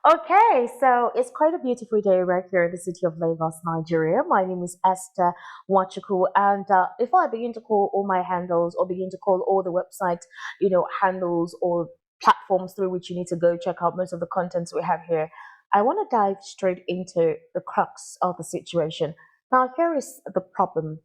Okay, so it's quite a beautiful day right here in the city of Lagos, Nigeria. My name is Esther Wachuku, and before I begin to call all my handles or begin to call all the website, handles or platforms through which you need to go check out most of the contents we have here, I want to dive straight into the crux of the situation. Now, here is the problem.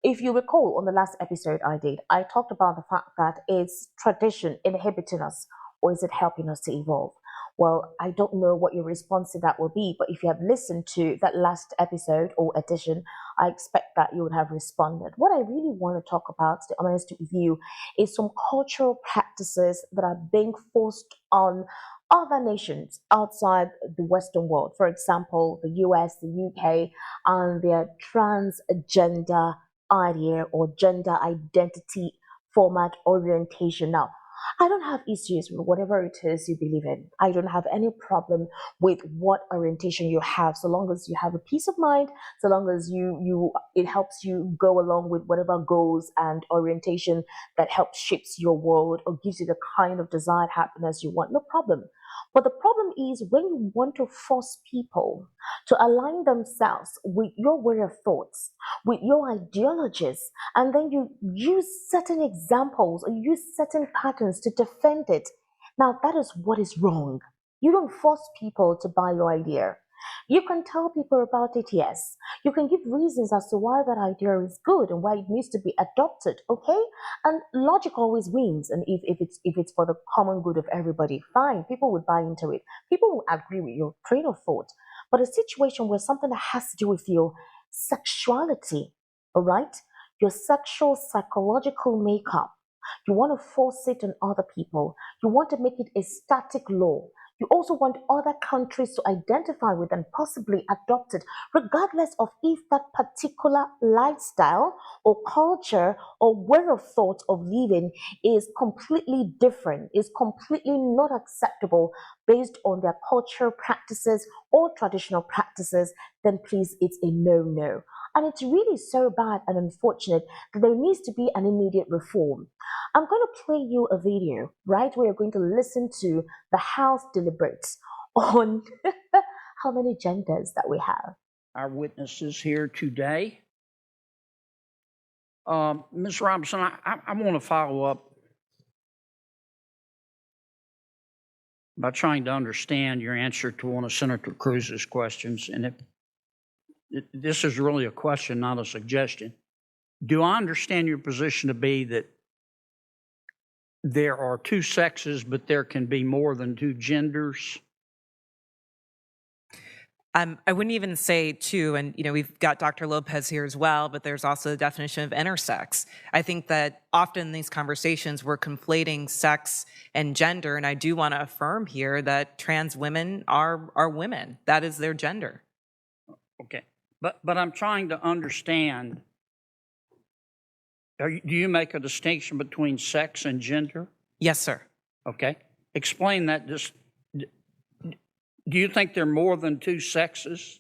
If you recall on the last episode I did, I talked about the fact that is tradition inhibiting us or is it helping us to evolve? Well, I don't know what your response to that will be, but if you have listened to that last episode or edition, I expect that you would have responded. What I really want to talk about, to be honest with you, is some cultural practices that are being forced on other nations outside the Western world. For example, the US, the UK, and their transgender idea or gender identity format orientation. Now, I don't have issues with whatever it is you believe in. I don't have any problem with what orientation you have, so long as you have a peace of mind, so long as you it helps you go along with whatever goals and orientation that helps shapes your world or gives you the kind of desired happiness you want. No problem. But the problem is when you want to force people to align themselves with your way of thoughts, with your ideologies, and then you use certain examples or use certain patterns to defend it. Now, that is what is wrong. You don't force people to buy your idea. You can tell people about it, yes. You can give reasons as to why that idea is good and why it needs to be adopted, okay? And logic always wins. And if it's for the common good of everybody, fine, people would buy into it. People will agree with your train of thought. But a situation where something that has to do with your sexuality, all right? Your sexual psychological makeup. You want to force it on other people. You want to make it a static law. You also want other countries to identify with and possibly adopt it, regardless of if that particular lifestyle or culture or way of thought of living is completely different, is completely not acceptable based on their cultural practices or traditional practices, then please, it's a no no. And it's really so bad and unfortunate that there needs to be an immediate reform. I'm going to play you a video, right, where you're going to listen to the House deliberates on how many genders that we have. Our witnesses here today. Ms. Robinson, I want to follow up by trying to understand your answer to one of Senator Cruz's questions. And this is really a question, not a suggestion. Do I understand your position to be that there are two sexes, but there can be more than two genders? I wouldn't even say two, and we've got Dr. Lopez here as well, but there's also the definition of intersex. I think that often in these conversations we're conflating sex and gender, and I do want to affirm here that trans women are women. That is their gender. Okay, but I'm trying to understand. Do you make a distinction between sex and gender? Yes, sir. Okay, explain that. Do you think there are more than two sexes?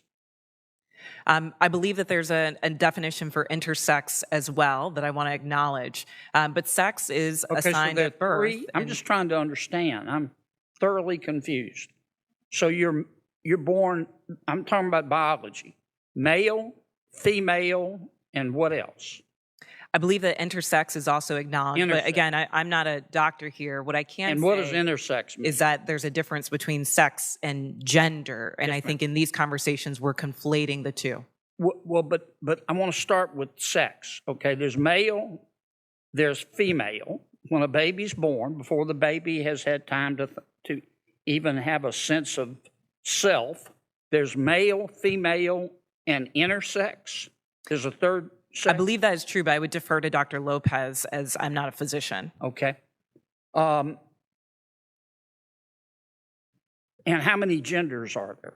I believe that there's a definition for intersex as well that I want to acknowledge. But sex is assigned so at birth. I'm just trying to understand. I'm thoroughly confused. So you're born, I'm talking about biology, male, female, and what else? I believe that intersex is also acknowledged, Intersex. but again, I'm not a doctor here. What I can And say what does intersex mean? is that there's a difference between sex and gender, and I think in these conversations we're conflating the two. Well, but I want to start with sex. Okay, there's male, there's female. When a baby's born, before the baby has had time to even have a sense of self, there's male, female, and intersex. There's a third sex. I believe that is true, but I would defer to Dr. Lopez as I'm not a physician. Okay. And how many genders are there?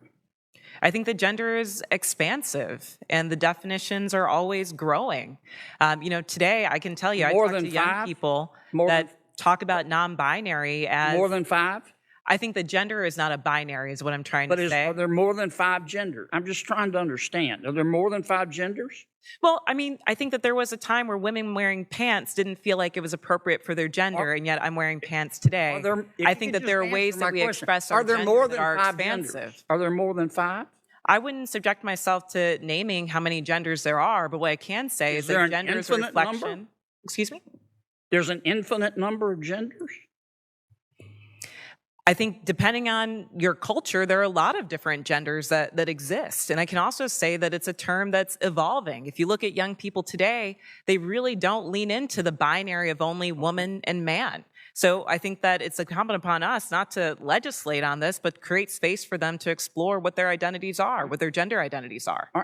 I think the gender is expansive, and the definitions are always growing. Today I can tell you, I talk to young people that talk about non-binary as more than five. I think that gender is not a binary, is what I'm trying But to say. are there more than 5 genders? I'm just trying to understand. Are there more than 5 genders? Well, I mean, I think that there was a time where women wearing pants didn't feel like it was appropriate for their gender, and yet I'm wearing pants today. I think that there are ways that we express our there gender more that than are 5 expansive. genders? Are there more than 5? I wouldn't subject myself to naming how many genders there are, but what I can say is there that an gender is a infinite number? reflection. Excuse me? There's an infinite number of genders? I think depending on your culture, there are a lot of different genders that exist. And I can also say that it's a term that's evolving. If you look at young people today, they really don't lean into the binary of only woman and man. So I think that it's incumbent upon us not to legislate on this, but create space for them to explore what their identities are, what their gender identities are. All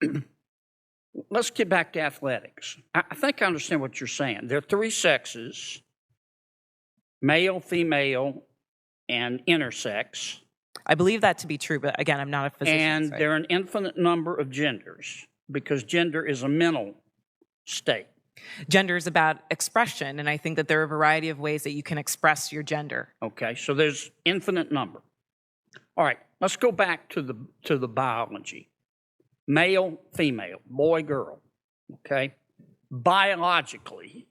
right. Let's get back to athletics. I think I understand what you're saying. There are 3 sexes: male, female, and intersex. I believe that to be true, but again, I'm not a physician. And so there are an infinite number of genders because gender is a mental state. Gender is about expression, and I think that there are a variety of ways that you can express your gender. Okay, so there's infinite number. All right, let's go back to the biology. Male, female, boy, girl. Okay, biologically,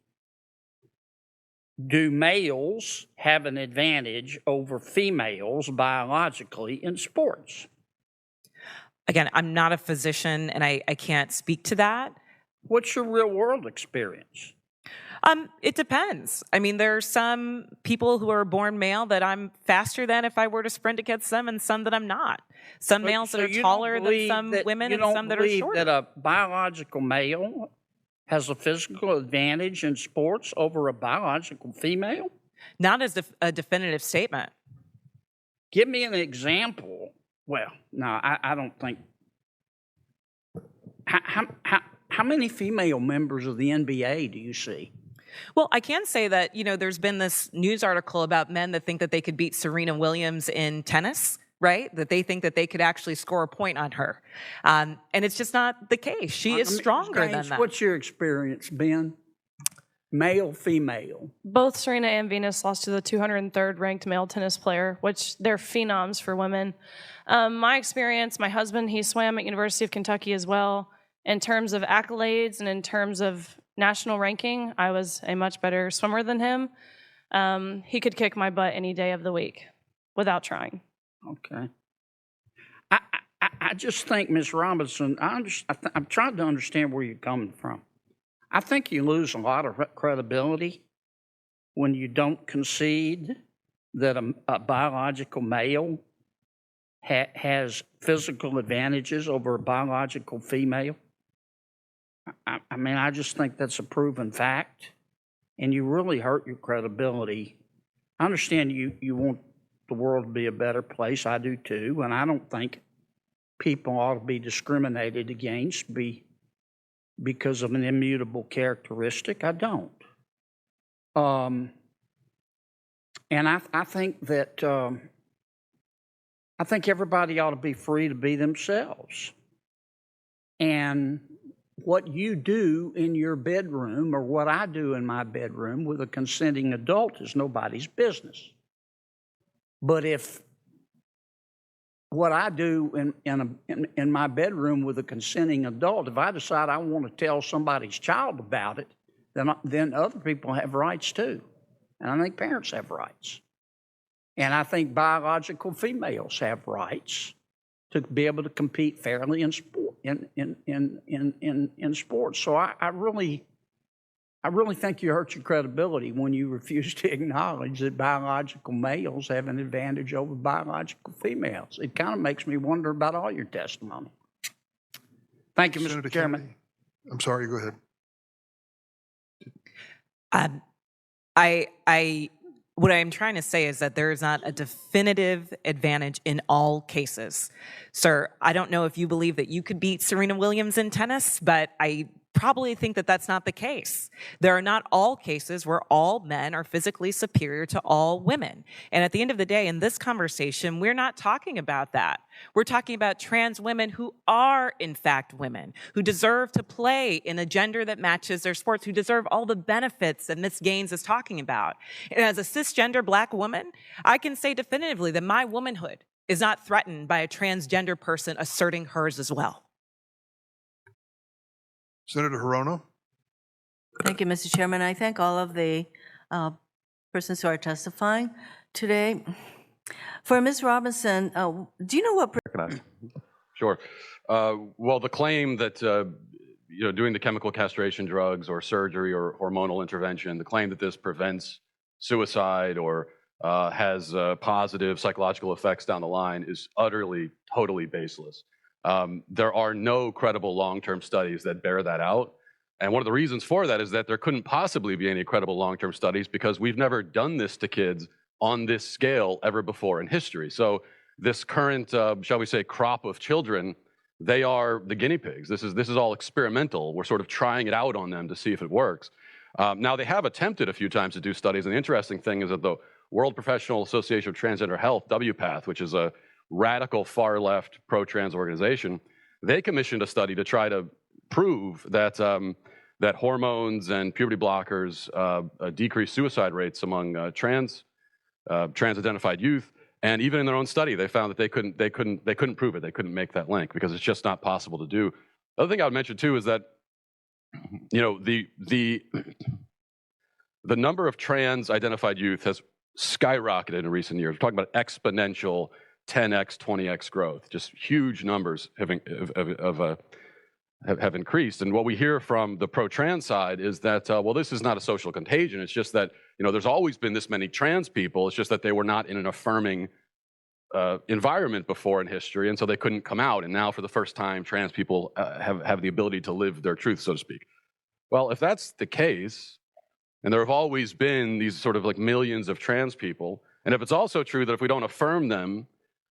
do males have an advantage over females biologically in sports? Again, I'm not a physician, and I can't speak to that. What's your real world experience? It depends. I mean, there are some people who are born male that I'm faster than if I were to sprint against them, and some that I'm not. Some males that are taller than some women, and some that are shorter. You don't believe that a biological male has a physical advantage in sports over a biological female? Not as a definitive statement. Give me an example. Well, no, I don't think. How many female members of the NBA do you see? Well, I can say that, there's been this news article about men that think that they could beat Serena Williams in tennis, right? That they think that they could actually score a point on her. And it's just not the case. She is stronger than that. What's your experience, Ben? Male, female? Both Serena and Venus lost to the 203rd ranked male tennis player, which they're phenoms for women. My experience, my husband, he swam at University of Kentucky as well. In terms of accolades and in terms of national ranking, I was a much better swimmer than him. He could kick my butt any day of the week without trying. Okay. I just think, Ms. Robinson, I'm trying to understand where you're coming from. I think you lose a lot of credibility when you don't concede that a biological male has physical advantages over a biological female. I mean, I just think that's a proven fact, and you really hurt your credibility. I understand you want the world to be a better place. I do too, and I don't think people ought to be discriminated against because of an immutable characteristic. I don't. And I think that I think everybody ought to be free to be themselves. And what you do in your bedroom or what I do in my bedroom with a consenting adult is nobody's business. But if what I do in my bedroom with a consenting adult, if I decide I want to tell somebody's child about it, then other people have rights too. And I think parents have rights. And I think biological females have rights to be able to compete fairly in sport in sports. So I really think you hurt your credibility when you refuse to acknowledge that biological males have an advantage over biological females. It kind of makes me wonder about all your testimony. Thank you, Senator Mr. Chairman. Kennedy. I'm sorry, go ahead. What I'm trying to say is that there is not a definitive advantage in all cases. Sir, I don't know if you believe that you could beat Serena Williams in tennis, but I probably think that that's not the case. There are not all cases where all men are physically superior to all women. And at the end of the day, in this conversation, we're not talking about that. We're talking about trans women who are, in fact, women, who deserve to play in a gender that matches their sports, who deserve all the benefits that Ms. Gaines is talking about. And as a cisgender Black woman, I can say definitively that my womanhood is not threatened by a transgender person asserting hers as well. Senator Hirono? Thank you, Mr. Chairman. I thank all of the persons who are testifying today. For Ms. Robinson, do you know what? Sure. Well, the claim that doing the chemical castration drugs or surgery or hormonal intervention, the claim that this prevents suicide or has positive psychological effects down the line is utterly, totally baseless. There are no credible long-term studies that bear that out. And one of the reasons for that is that there couldn't possibly be any credible long-term studies because we've never done this to kids on this scale ever before in history. So this current, shall we say, crop of children, they are the guinea pigs. This is all experimental. We're sort of trying it out on them to see if it works. Now, they have attempted a few times to do studies, and the interesting thing is that the World Professional Association of Transgender Health, WPATH, which is a radical far-left pro-trans organization, they commissioned a study to try to prove that that hormones and puberty blockers decrease suicide rates among trans-identified youth. And even in their own study, they found that they couldn't prove it. They couldn't make that link because it's just not possible to do. The other thing I would mention too is that the number of trans-identified youth has skyrocketed in recent years. We're talking about exponential 10x, 20x growth. Just huge numbers have increased. And what we hear from the pro-trans side is that, well, this is not a social contagion. It's just that, there's always been this many trans people. It's just that they were not in an affirming environment before in history, and so they couldn't come out. And now, for the first time, trans people have the ability to live their truth, so to speak. Well, if that's the case, and there have always been these sort of like millions of trans people, and if it's also true that if we don't affirm them,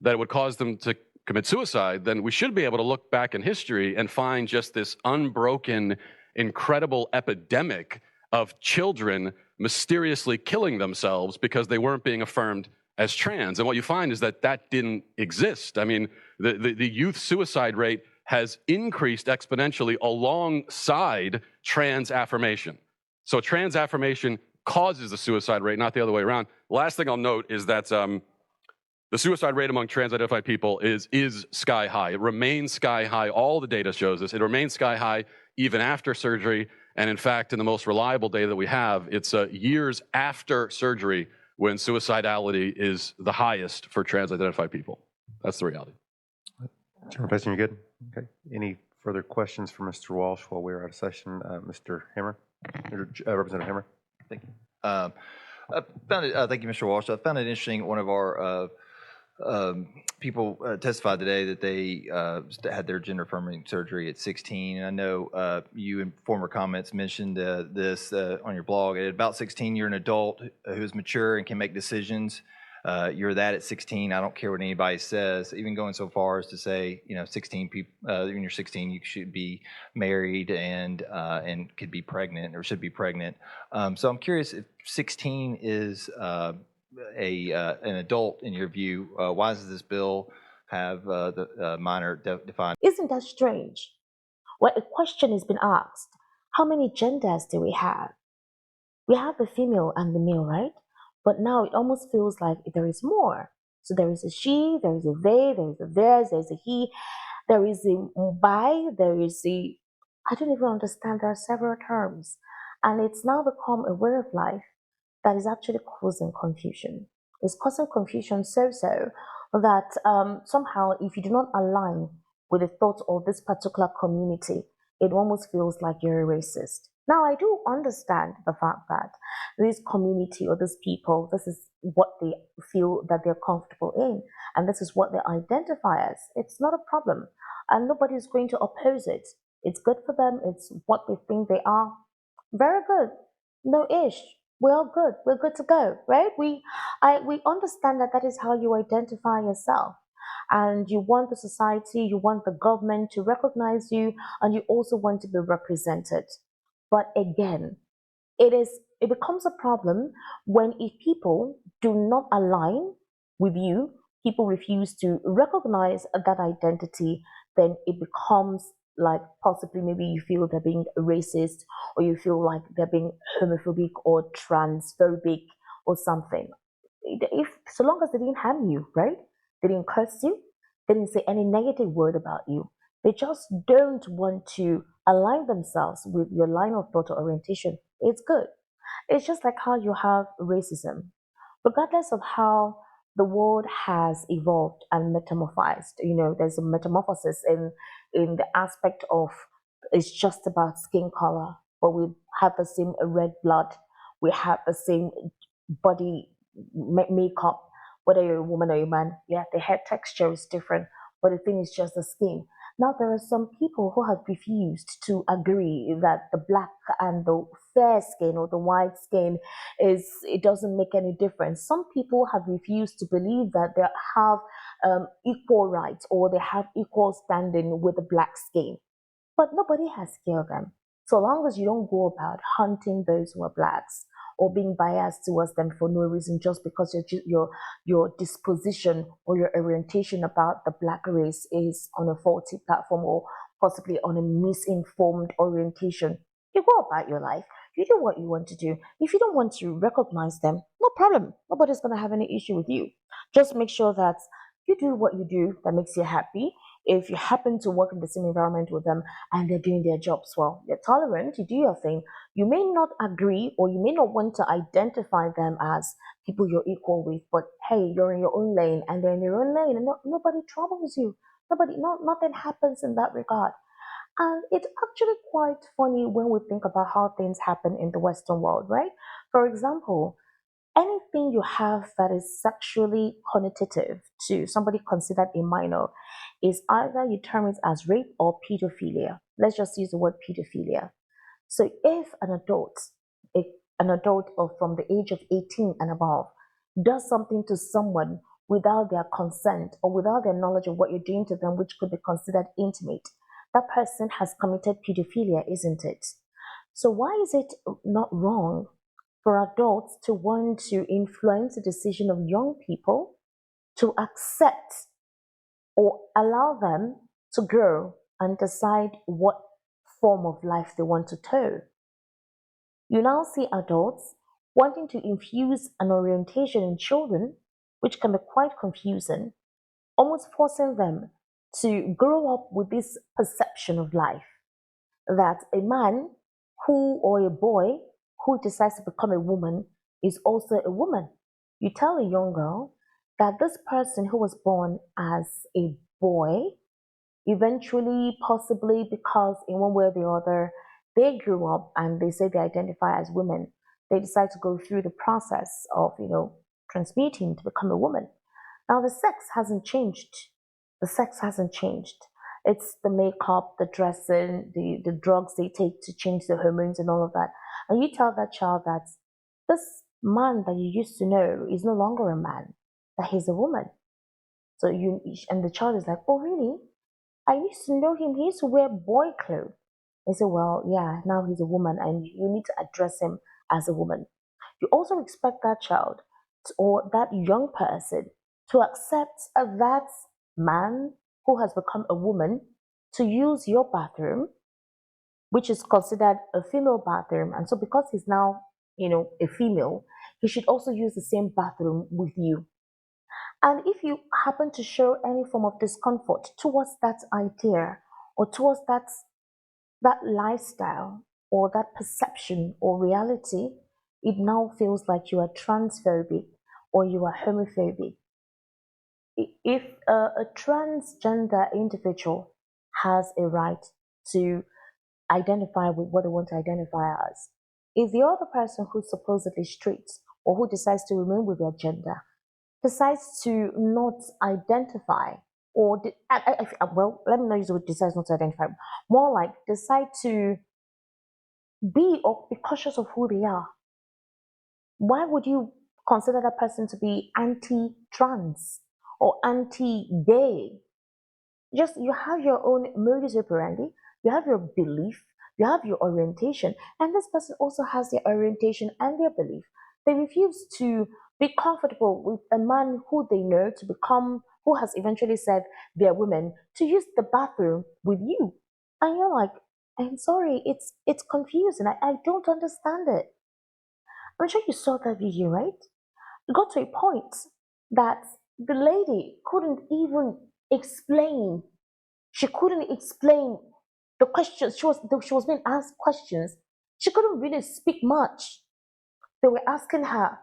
that it would cause them to commit suicide, then we should be able to look back in history and find just this unbroken, incredible epidemic of children mysteriously killing themselves because they weren't being affirmed as trans. And what you find is that that didn't exist. I mean, the youth suicide rate has increased exponentially alongside trans affirmation. So trans affirmation causes the suicide rate, not the other way around. Last thing I'll note is that the suicide rate among trans-identified people is sky high. It remains sky high. All the data shows this. It remains sky high even after surgery. And in fact, in the most reliable data that we have, it's years after surgery when suicidality is the highest for trans-identified people. That's the reality. Chairman Tyson, you good? Okay. Any further questions for Mr. Walsh while we're out of session? Mr. Hammer, Representative Hammer. Thank you. Thank you, Mr. Walsh. I found it interesting. One of our people testified today that they had their gender affirming surgery at 16. And I know you in former comments mentioned this on your blog. At about 16, you're an adult who's mature and can make decisions. You're that at 16. I don't care what anybody says. Even going so far as to say, 16 people. When you're 16, you should be married and could be pregnant or should be pregnant. So I'm curious if 16 is an adult in your view. Why does this bill have the minor defined? Isn't that strange? Well, a question has been asked. How many genders do we have? We have the female and the male, right? But now it almost feels like there is more. So there is a she, there is a they, there is a theirs, there is a he, there is a by, there is a, I don't even understand, there are several terms. And it's now become a way of life that is actually causing confusion. It's causing confusion so that somehow if you do not align with the thoughts of this particular community, it almost feels like you're a racist. Now, I do understand the fact that this community or these people, this is what they feel that they're comfortable in, and this is what they identify as. It's not a problem, and nobody's going to oppose it. It's good for them. It's what they think they are. Very good. No ish. We're all good. We're good to go, right? We understand that that is how you identify yourself. and you want the society, you want the government to recognize you, and you also want to be represented. But again, it becomes a problem when if people do not align with you, people refuse to recognize that identity, then it becomes like possibly maybe you feel they're being racist, or you feel like they're being homophobic or transphobic or something. If so long as they didn't harm you, right? They didn't curse you, they didn't say any negative word about you. They just don't want to align themselves with your line of thought or orientation. It's good. It's just like how you have racism. Regardless of how the world has evolved and metamorphosed, there's a metamorphosis in the aspect of it's just about skin color, but we have the same red blood, we have the same body makeup, whether you're a woman or a man. Yeah, the hair texture is different, but the thing is just the skin. Now, there are some people who have refused to agree that the black and the fair skin or the white skin it doesn't make any difference. Some people have refused to believe that they have equal rights or they have equal standing with the black skin. But nobody has killed them. So long as you don't go about hunting those who are blacks or being biased towards them for no reason, just because your disposition or your orientation about the black race is on a faulty platform or possibly on a misinformed orientation, you go about your life. You do what you want to do. If you don't want to recognize them, no problem. Nobody's going to have any issue with you. Just make sure that you do what you do that makes you happy. If you happen to work in the same environment with them and they're doing their jobs well, you're tolerant, you do your thing. You may not agree or you may not want to identify them as people you're equal with, but hey, you're in your own lane and they're in their own lane and nobody troubles you. Nothing happens in that regard. And it's actually quite funny when we think about how things happen in the Western world, right? For example, anything you have that is sexually connotative to somebody considered a minor is either you term it as rape or pedophilia. Let's just use the word pedophilia. So if an adult from the age of 18 and above does something to someone without their consent or without their knowledge of what you're doing to them, which could be considered intimate, that person has committed pedophilia, isn't it? So why is it not wrong for adults to want to influence the decision of young people to accept or allow them to grow and decide what form of life they want to toe? You now see adults wanting to infuse an orientation in children, which can be quite confusing, almost forcing them to grow up with this perception of life that a man or a boy who decides to become a woman is also a woman. You tell a young girl that this person who was born as a boy, eventually, possibly because in one way or the other, they grew up and they say they identify as women, they decide to go through the process of, transmuting to become a woman. Now, the sex hasn't changed. The sex hasn't changed. It's the makeup, the dressing, the drugs they take to change the hormones and all of that. And you tell that child that this man that you used to know is no longer a man, that he's a woman. So and the child is like, oh, really? I used to know him. He used to wear boy clothes. They say, well, yeah, now he's a woman and you need to address him as a woman. You also expect that child or that young person to accept that man who has become a woman to use your bathroom, which is considered a female bathroom. And so because he's now, a female, he should also use the same bathroom with you. And if you happen to show any form of discomfort towards that idea or towards that lifestyle or that perception or reality, it now feels like you are transphobic or you are homophobic. If a transgender individual has a right to identify with what they want to identify as, if the other person who's supposedly straight or who decides to remain with their gender decides to not identify or well, let me not use the word decides not to identify, more like decide to be or be cautious of who they are, why would you consider that person to be anti-trans or anti-gay. Just you have your own modus operandi, you have your belief, you have your orientation, and this person also has their orientation and their belief. They refuse to be comfortable with a man who they know to become, who has eventually said they're women, to use the bathroom with you. And you're like, I'm sorry, it's confusing. I don't understand it. I'm sure you saw that video, right? It got to a point that the lady couldn't even explain. She couldn't explain the questions. She was being asked questions. She couldn't really speak much. They were asking her,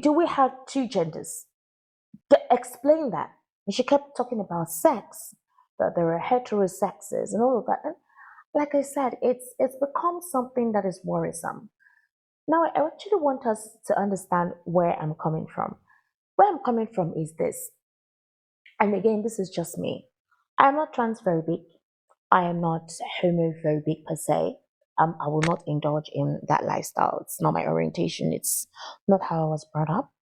do we have two genders? Explain that. And she kept talking about sex, that there are heterosexes and all of that. And like I said, it's become something that is worrisome. Now, I actually want us to understand where I'm coming from. Where I'm coming from is this, and again, this is just me. I'm not transphobic. I am not homophobic per se. I will not indulge in that lifestyle. It's not my orientation. It's not how I was brought up.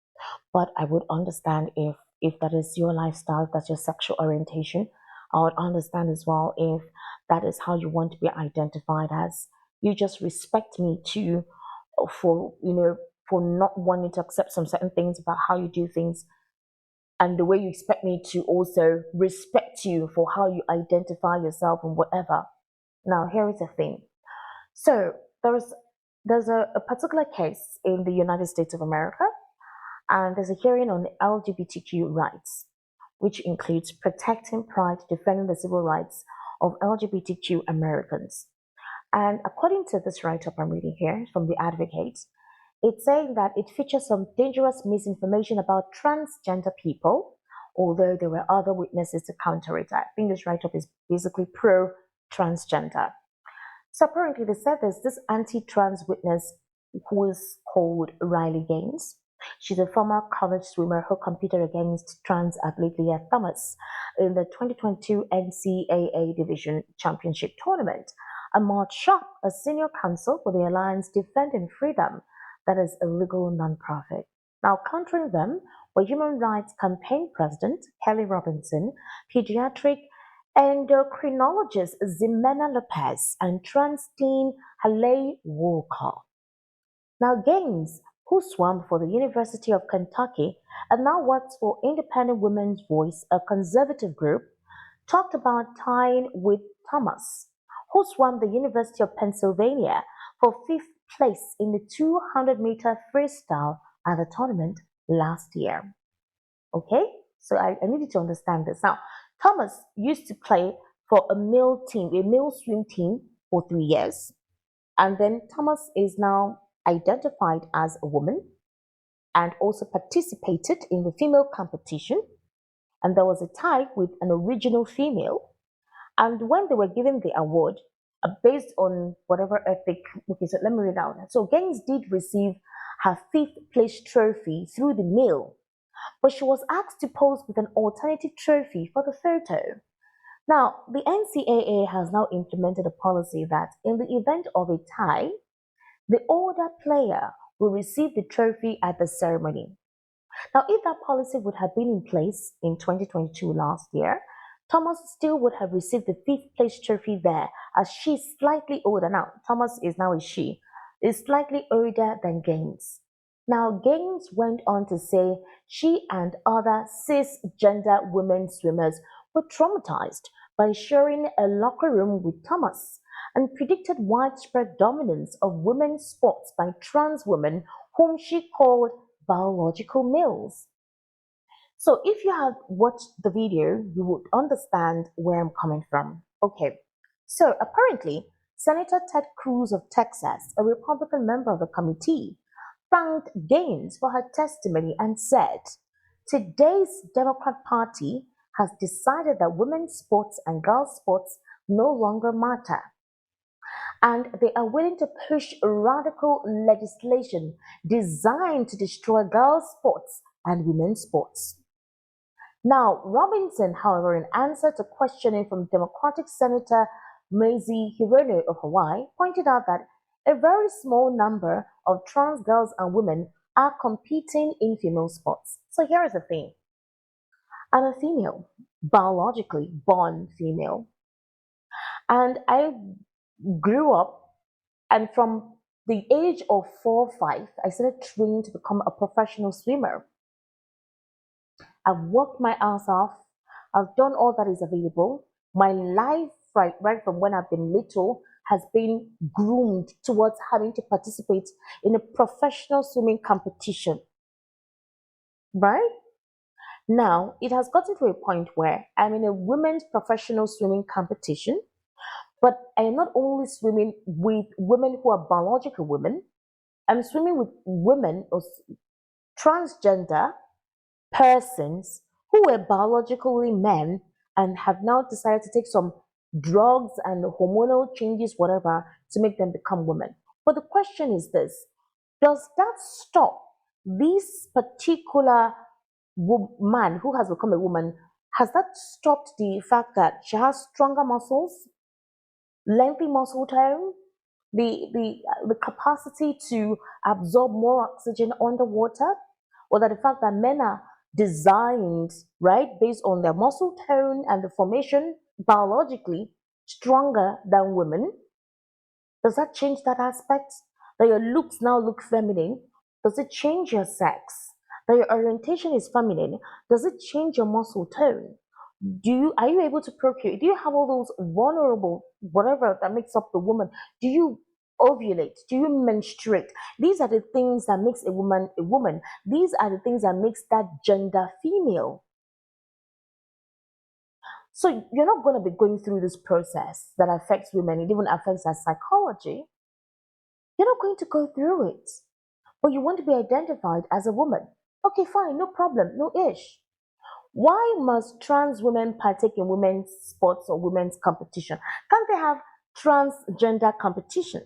But I would understand if that is your lifestyle, if that's your sexual orientation. I would understand as well if that is how you want to be identified as. You just respect me too for for not wanting to accept some certain things about how you do things, and the way you expect me to also respect you for how you identify yourself and whatever. Now, here is the thing. So there's a particular case in the United States of America, and there's a hearing on LGBTQ rights, which includes protecting pride, defending the civil rights of LGBTQ Americans. And according to this write-up I'm reading here from the Advocate, it's saying that it features some dangerous misinformation about transgender people, although there were other witnesses to counter it. I think this write-up is basically pro-transgender. So apparently they said there's this anti-trans witness who is called Riley Gaines. She's a former college swimmer who competed against trans athlete Leah Thomas in the 2022 NCAA Division Championship Tournament. Ahmad Shah, a senior counsel for the Alliance Defending Freedom, that is a legal nonprofit. Now, countering them were Human Rights Campaign President Kelly Robinson, pediatric endocrinologist Ximena Lopez, and trans teen Haley Walker. Now, Gaines, who swam for the University of Kentucky and now works for Independent Women's Voice, a conservative group, talked about tying with Thomas, who swam the University of Pennsylvania for fifth place in the 200-meter freestyle at the tournament last year. Okay, so I need you to understand this. Now, Thomas used to play for a male team, a male swim team for 3 years. And then Thomas is now identified as a woman and also participated in the female competition. And there was a tie with an original female. And when they were given the award, based on whatever ethic, okay, so let me read out. So Gaines did receive her fifth place trophy through the mail, but she was asked to pose with an alternative trophy for the photo. Now, the NCAA has now implemented a policy that in the event of a tie, the older player will receive the trophy at the ceremony. Now, if that policy would have been in place in 2022 last year, Thomas still would have received the fifth place trophy there, as she's slightly older. Now, Thomas is now a she, is slightly older than Gaines. Now, Gaines went on to say she and other cisgender women swimmers were traumatized by sharing a locker room with Thomas and predicted widespread dominance of women's sports by trans women whom she called biological males. So if you have watched the video, you would understand where I'm coming from. Okay, so apparently, Senator Ted Cruz of Texas, a Republican member of the committee, thanked Gaines for her testimony and said, today's Democrat Party has decided that women's sports and girls' sports no longer matter, and they are willing to push radical legislation designed to destroy girls' sports and women's sports. Now, Robinson, however, in answer to questioning from Democratic Senator Mazie Hirono of Hawaii, pointed out that a very small number of trans girls and women are competing in female sports. So here is the thing. I'm a female, biologically born female. And I grew up, and from the age of 4 or 5, I started training to become a professional swimmer. I've worked my ass off. I've done all that is available. My life, right from when I've been little, has been groomed towards having to participate in a professional swimming competition. Right? Now, it has gotten to a point where I'm in a women's professional swimming competition, but I am not only swimming with women who are biological women, I'm swimming with women or transgender persons who were biologically men and have now decided to take some drugs and hormonal changes, whatever, to make them become women. But the question is this: does that stop this particular man who has become a woman? Has that stopped the fact that she has stronger muscles, lengthy muscle tone, the capacity to absorb more oxygen underwater, or that the fact that men are designed, right, based on their muscle tone and the formation biologically stronger than women? Does that change that aspect? That your looks now look feminine? Does it change your sex? That your orientation is feminine? Does it change your muscle tone? Are you able to procreate? Do you have all those vulnerable whatever that makes up the woman? Do you ovulate? Do you menstruate? These are the things that makes a woman a woman. These are the things that makes that gender female. So you're not going to be going through this process that affects women. It even affects our psychology. You're not going to go through it. But you want to be identified as a woman. Okay, fine, no problem, no ish. Why must trans women partake in women's sports or women's competition? Can't they have transgender competition?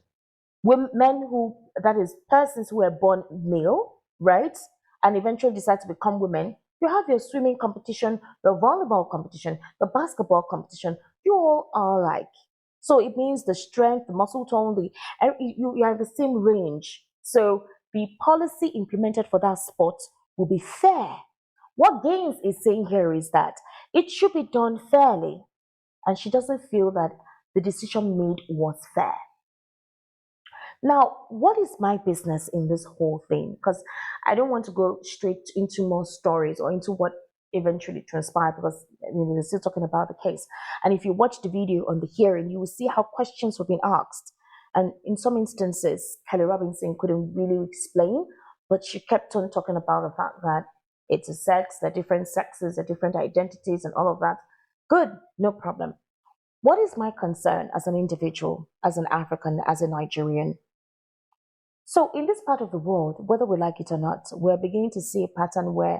Men who, that is, persons who were born male, right, and eventually decide to become women. You have your swimming competition, your volleyball competition, the basketball competition. You all are like. So it means the strength, the muscle tone, you are the same range. So the policy implemented for that sport will be fair. What Gaines is saying here is that it should be done fairly, and she doesn't feel that the decision made was fair. Now, what is my business in this whole thing? Because I don't want to go straight into more stories or into what eventually transpired, because we're still talking about the case. And if you watch the video on the hearing, you will see how questions were being asked. And in some instances, Kelly Robinson couldn't really explain, but she kept on talking about the fact that it's a sex, they're different sexes, they're different identities, and all of that. Good, no problem. What is my concern as an individual, as an African, as a Nigerian? So in this part of the world, whether we like it or not, we're beginning to see a pattern where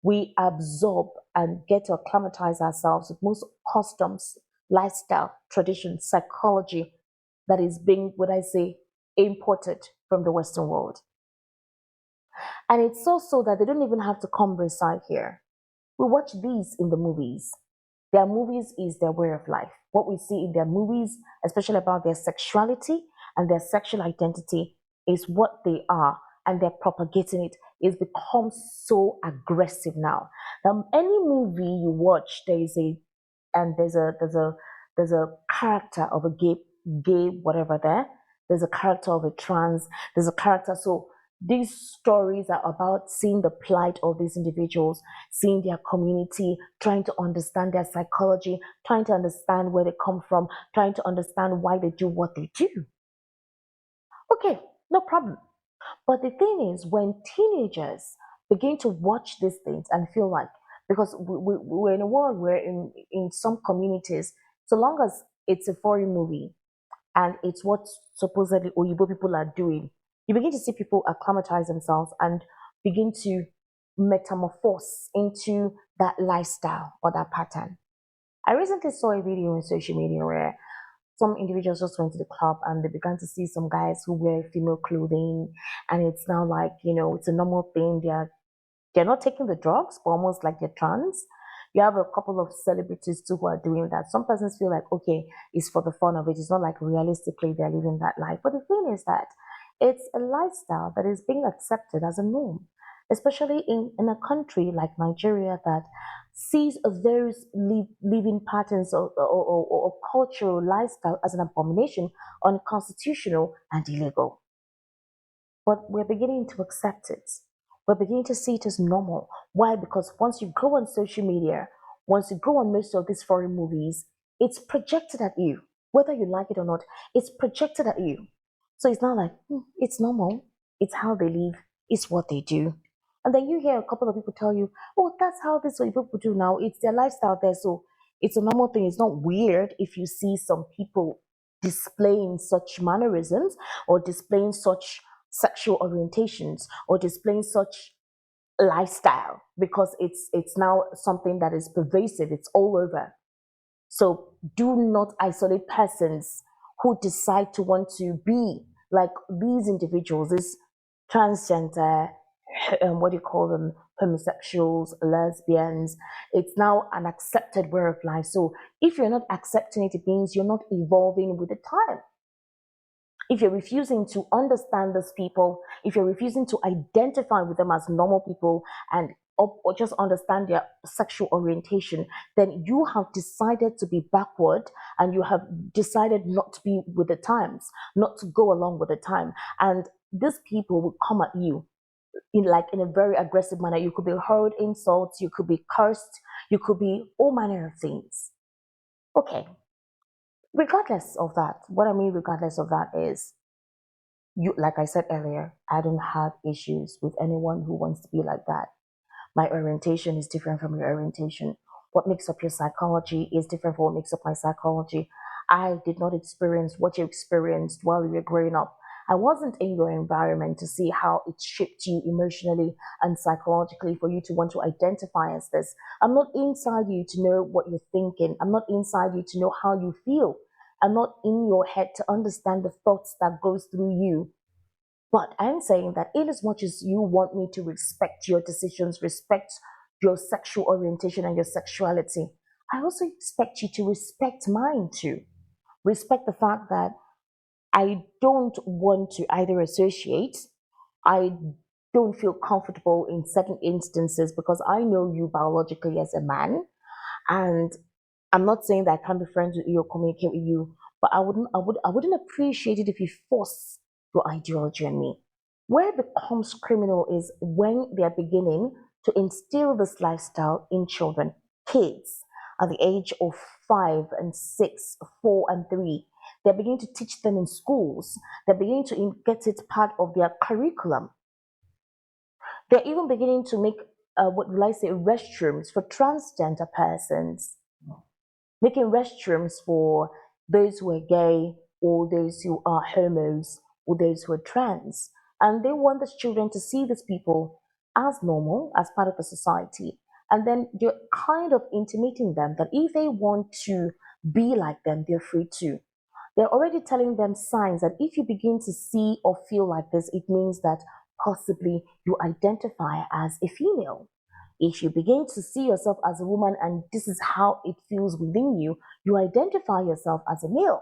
we absorb and get to acclimatize ourselves with most customs, lifestyle, traditions, psychology that is being, what I say, imported from the Western world. And it's so that they don't even have to come reside here. We watch these in the movies. Their movies is their way of life. What we see in their movies, especially about their sexuality and their sexual identity, is what they are, and they're propagating it. It's become so aggressive now. Now, any movie you watch, there's a character of a gay whatever there. There's a character of a trans. There's a character. So these stories are about seeing the plight of these individuals, seeing their community, trying to understand their psychology, trying to understand where they come from, trying to understand why they do what they do. Okay, no problem. But the thing is, when teenagers begin to watch these things and feel like, because we're in a world where in some communities, so long as it's a foreign movie and it's what supposedly Oyibo people are doing, you begin to see people acclimatize themselves and begin to metamorphose into that lifestyle or that pattern. I recently saw a video on social media where some individuals just went to the club and they began to see some guys who wear female clothing, and it's now like, it's a normal thing. They're not taking the drugs, but almost like they're trans. You have a couple of celebrities too who are doing that. Some persons feel like, okay, it's for the fun of it. It's not like realistically they're living that life. But the thing is that it's a lifestyle that is being accepted as a norm. especially in a country like Nigeria that sees those living patterns or cultural lifestyle as an abomination, unconstitutional, and illegal. But we're beginning to accept it. We're beginning to see it as normal. Why? Because once you go on social media, once you go on most of these foreign movies, it's projected at you. Whether you like it or not, it's projected at you. So it's not like, it's normal. It's how they live. It's what they do. And then you hear a couple of people tell you, oh, that's how this way people do now. It's their lifestyle there. So it's a normal thing. It's not weird if you see some people displaying such mannerisms or displaying such sexual orientations or displaying such lifestyle, because it's now something that is pervasive. It's all over. So do not isolate persons who decide to want to be like these individuals, this transgender, what do you call them, homosexuals, lesbians. It's now an accepted way of life. So if you're not accepting it, it means you're not evolving with the time. If you're refusing to understand these people, if you're refusing to identify with them as normal people and or just understand their sexual orientation, then you have decided to be backward and you have decided not to be with the times, not to go along with the time. And these people will come at you in a very aggressive manner. You could be hurled insults, you could be cursed, you could be all manner of things. Okay. Regardless of that, what I mean regardless of that is, you, like I said earlier, I don't have issues with anyone who wants to be like that. My orientation is different from your orientation. What makes up your psychology is different from what makes up my psychology. I did not experience what you experienced while you were growing up. I wasn't in your environment to see how it shaped you emotionally and psychologically for you to want to identify as this. I'm not inside you to know what you're thinking. I'm not inside you to know how you feel. I'm not in your head to understand the thoughts that goes through you. But I'm saying that in as much as you want me to respect your decisions, respect your sexual orientation and your sexuality, I also expect you to respect mine too. Respect the fact that I don't want to either associate, I don't feel comfortable in certain instances because I know you biologically as a man, and I'm not saying that I can't be friends with you or communicate with you, but I wouldn't appreciate it if you force your ideology on me. Where it becomes criminal is when they are beginning to instill this lifestyle in children, kids at the age of 5 and 6, 4 and 3. They're beginning to teach them in schools. They're beginning to get it part of their curriculum. They're even beginning to make what will I say, restrooms for transgender persons, making restrooms for those who are gay or those who are homos or those who are trans. And they want the children to see these people as normal, as part of the society. And then they're kind of intimating them that if they want to be like them, they're free to. They're already telling them signs that if you begin to see or feel like this, it means that possibly you identify as a female. If you begin to see yourself as a woman and this is how it feels within you, you identify yourself as a male.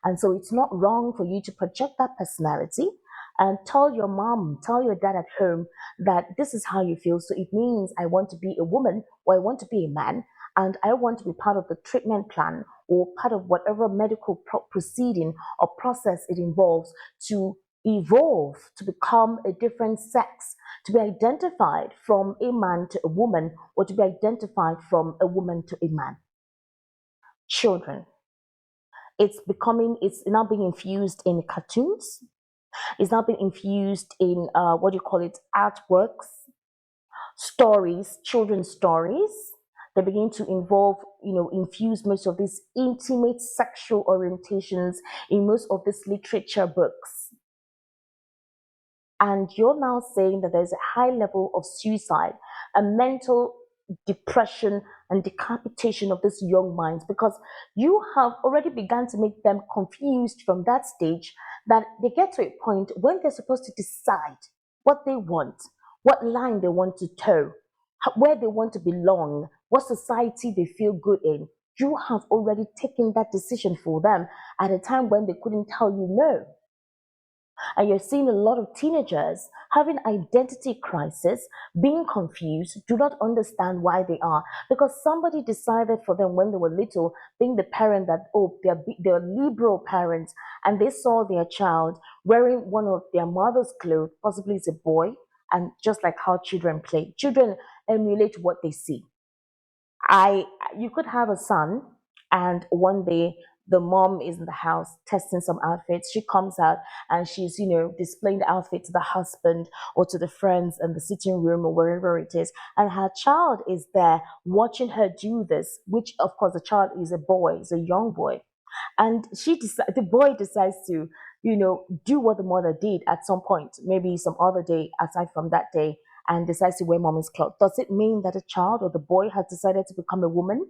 And so it's not wrong for you to project that personality and tell your mom, tell your dad at home that this is how you feel. So it means I want to be a woman or I want to be a man and I want to be part of the treatment plan or part of whatever medical proceeding or process it involves to evolve to become a different sex, to be identified from a man to a woman or to be identified from a woman to a man. Children. It's now being infused in cartoons. It's now being infused in, what do you call it, artworks, stories, children's stories. They begin to involve, infuse most of these intimate sexual orientations in most of these literature books. And you're now saying that there's a high level of suicide, a mental depression and decapitation of these young minds because you have already begun to make them confused from that stage that they get to a point when they're supposed to decide what they want, what line they want to toe, where they want to belong, what society they feel good in. You have already taken that decision for them at a time when they couldn't tell you no. And you're seeing a lot of teenagers having identity crisis, being confused, do not understand why they are. Because somebody decided for them when they were little, being the parent that, oh, they're liberal parents, and they saw their child wearing one of their mother's clothes, possibly it's a boy, and just like how children play, children emulate what they see. You could have a son, and one day the mom is in the house testing some outfits. She comes out and she's, displaying the outfit to the husband or to the friends in the sitting room or wherever it is. And her child is there watching her do this, which of course the child is a boy, is a young boy. And the boy decides to, do what the mother did at some point, maybe some other day aside from that day, and decides to wear mommy's clothes. Does it mean that a child or the boy has decided to become a woman?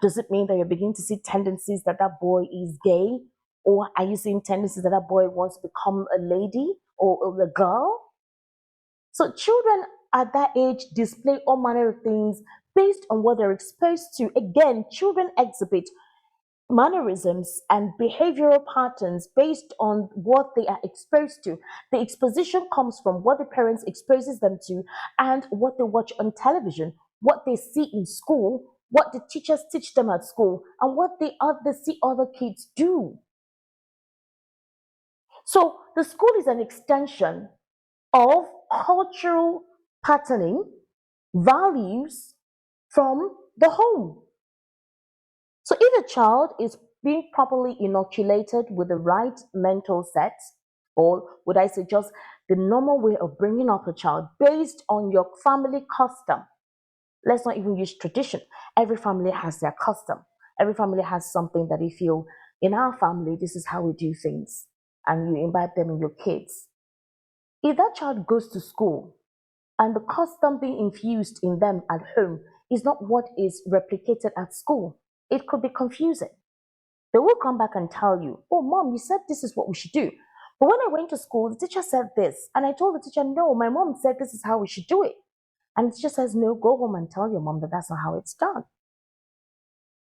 Does it mean that you're beginning to see tendencies that that boy is gay? Or are you seeing tendencies that that boy wants to become a lady or a girl? So children at that age display all manner of things based on what they're exposed to. Again, children exhibit mannerisms and behavioral patterns based on what they are exposed to. The exposition comes from what the parents exposes them to and what they watch on television, what they see in school, what the teachers teach them at school, and what they see other kids do. So the school is an extension of cultural patterning, values from the home. So if a child is being properly inoculated with the right mental set, or would I say just the normal way of bringing up a child based on your family custom, let's not even use tradition. Every family has their custom. Every family has something that they feel, in our family, this is how we do things. And you imbibe them in your kids. If that child goes to school and the custom being infused in them at home is not what is replicated at school, it could be confusing. They will come back and tell you, oh, mom, you said this is what we should do. But when I went to school, the teacher said this. And I told the teacher, no, my mom said this is how we should do it. And the teacher says, no, go home and tell your mom that that's not how it's done.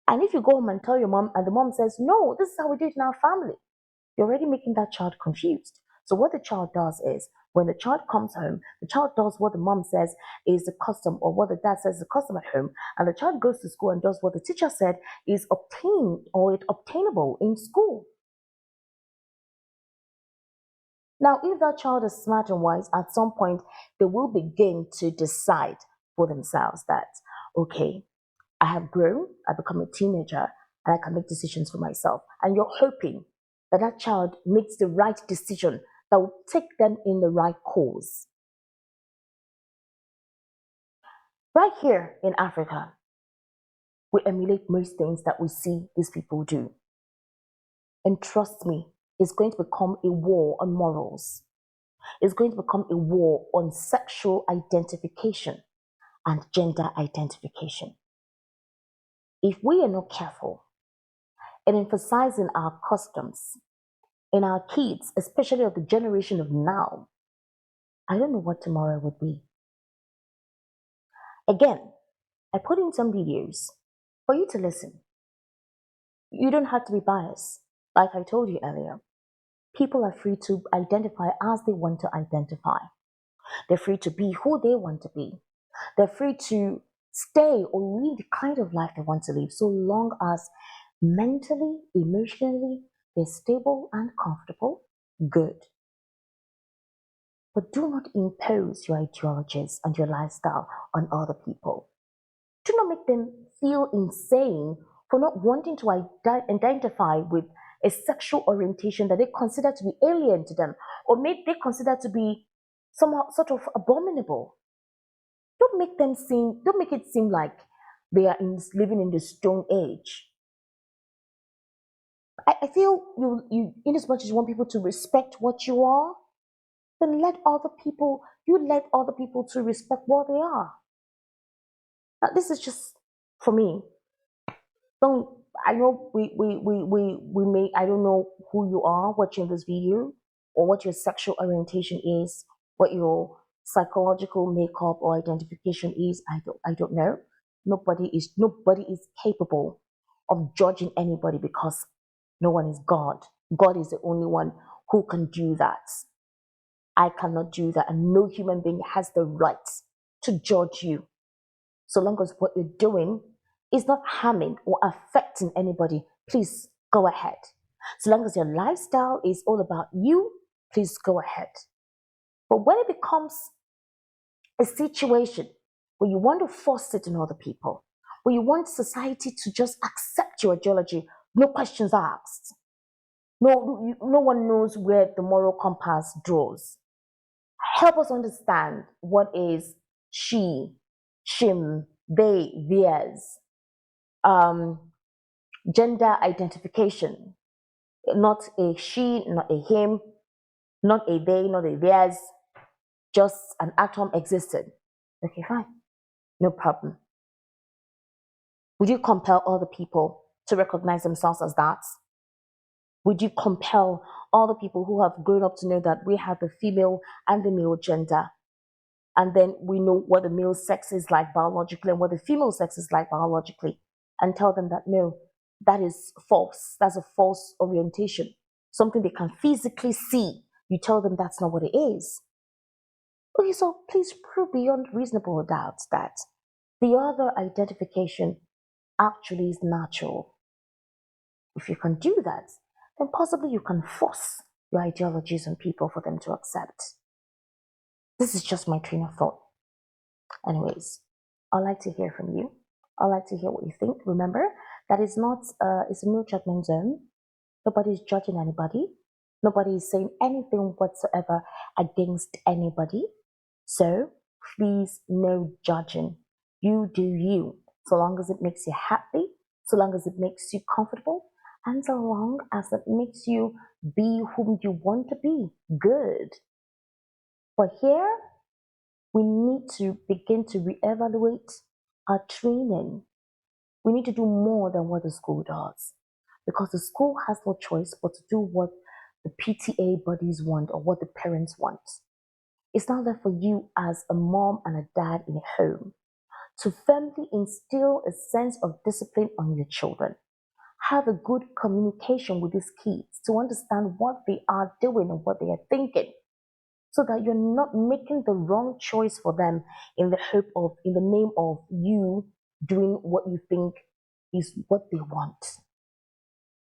And if you go home and tell your mom and the mom says, no, this is how we do it in our family, you're already making that child confused. So what the child does is, when the child comes home, the child does what the mom says is the custom or what the dad says is the custom at home, and the child goes to school and does what the teacher said is obtained or it's obtainable in school. Now, if that child is smart and wise, at some point, they will begin to decide for themselves that, okay, I have grown, I become a teenager, and I can make decisions for myself. And you're hoping that that child makes the right decision that will take them in the right course. Right here in Africa, we emulate most things that we see these people do. And trust me, it's going to become a war on morals. It's going to become a war on sexual identification and gender identification. If we are not careful in emphasizing our customs in our kids, especially of the generation of now, I don't know what tomorrow would be. Again, I put in some videos for you to listen. You don't have to be biased. Like I told you earlier, people are free to identify as they want to identify. They're free to be who they want to be. They're free to stay or live the kind of life they want to live, so long as mentally, emotionally, they're stable and comfortable. Good. But do not impose your ideologies and your lifestyle on other people. Do not make them feel insane for not wanting to identify with a sexual orientation that they consider to be alien to them, or they consider to be somehow sort of abominable. Don't make it seem like they are living in the Stone Age. I feel you, in as much as you want people to respect what you are, then let other people to respect what they are. Now, this is just for me. I know we may, I don't know who you are watching this video, or what your sexual orientation is, what your psychological makeup or identification is. I don't know. Nobody is capable of judging anybody, because no one is God. God is the only one who can do that. I cannot do that, and no human being has the right to judge you. So long as what you're doing is not harming or affecting anybody, please go ahead. So long as your lifestyle is all about you, please go ahead. But when it becomes a situation where you want to force it on other people, where you want society to just accept your ideology, no questions asked, no one knows where the moral compass draws. Help us understand what is she, shim, they, theirs, gender identification, not a she, not a him, not a they, not a theirs, just an atom existed. Okay, fine, no problem. Would you compel other people to recognize themselves as that? Would you compel all the people who have grown up to know that we have the female and the male gender, and then we know what the male sex is like biologically and what the female sex is like biologically, and tell them that no, that is false. That's a false orientation, something they can physically see. You tell them that's not what it is. Okay, so please prove beyond reasonable doubt that the other identification actually is natural. If you can do that, then possibly you can force your ideologies on people for them to accept. This is just my train of thought. Anyways, I'd like to hear from you. I'd like to hear what you think. Remember that it's a no judgment zone. Nobody is judging anybody. Nobody is saying anything whatsoever against anybody. So please, no judging. You do you, so long as it makes you happy, so long as it makes you comfortable, and so long as it makes you be whom you want to be. Good. But here, we need to begin to reevaluate our training. We need to do more than what the school does, because the school has no choice but to do what the PTA bodies want or what the parents want. It's not left for you as a mom and a dad in a home to firmly instill a sense of discipline on your children. Have a good communication with these kids to understand what they are doing and what they are thinking, so that you're not making the wrong choice for them in the name of you doing what you think is what they want.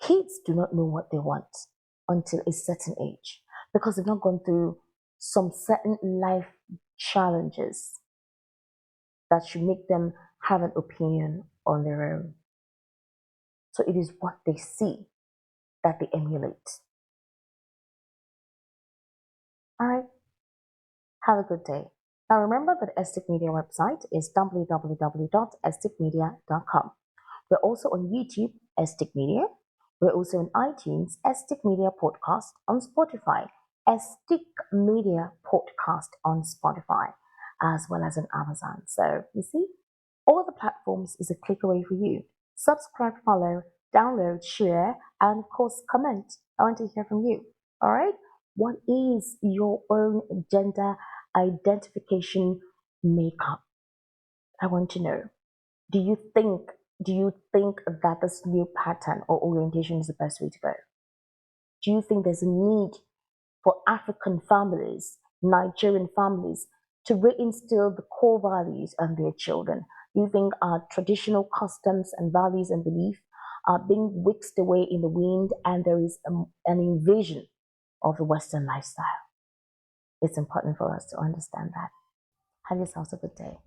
Kids do not know what they want until a certain age, because they've not gone through some certain life challenges that should make them have an opinion on their own. So it is what they see that they emulate. All right. Have a good day. Now remember that EstiQ Media website is www.estiqmedia.com. We're also on YouTube, EstiQ Media. We're also on iTunes, EstiQ Media Podcast on Spotify, EstiQ Media Podcast on Spotify, as well as on Amazon. So you see, all the platforms is a click away for you. Subscribe, follow, download, share, and of course comment. I want to hear from you. All right? What is your own gender identification makeup? I want to know. Do you think that this new pattern or orientation is the best way to go? Do you think there's a need for African families, Nigerian families, to reinstill the core values on their children? Do you think our traditional customs and values and beliefs are being whisked away in the wind, and there is an invasion of the Western lifestyle? It's important for us to understand that. Have yourselves a good day.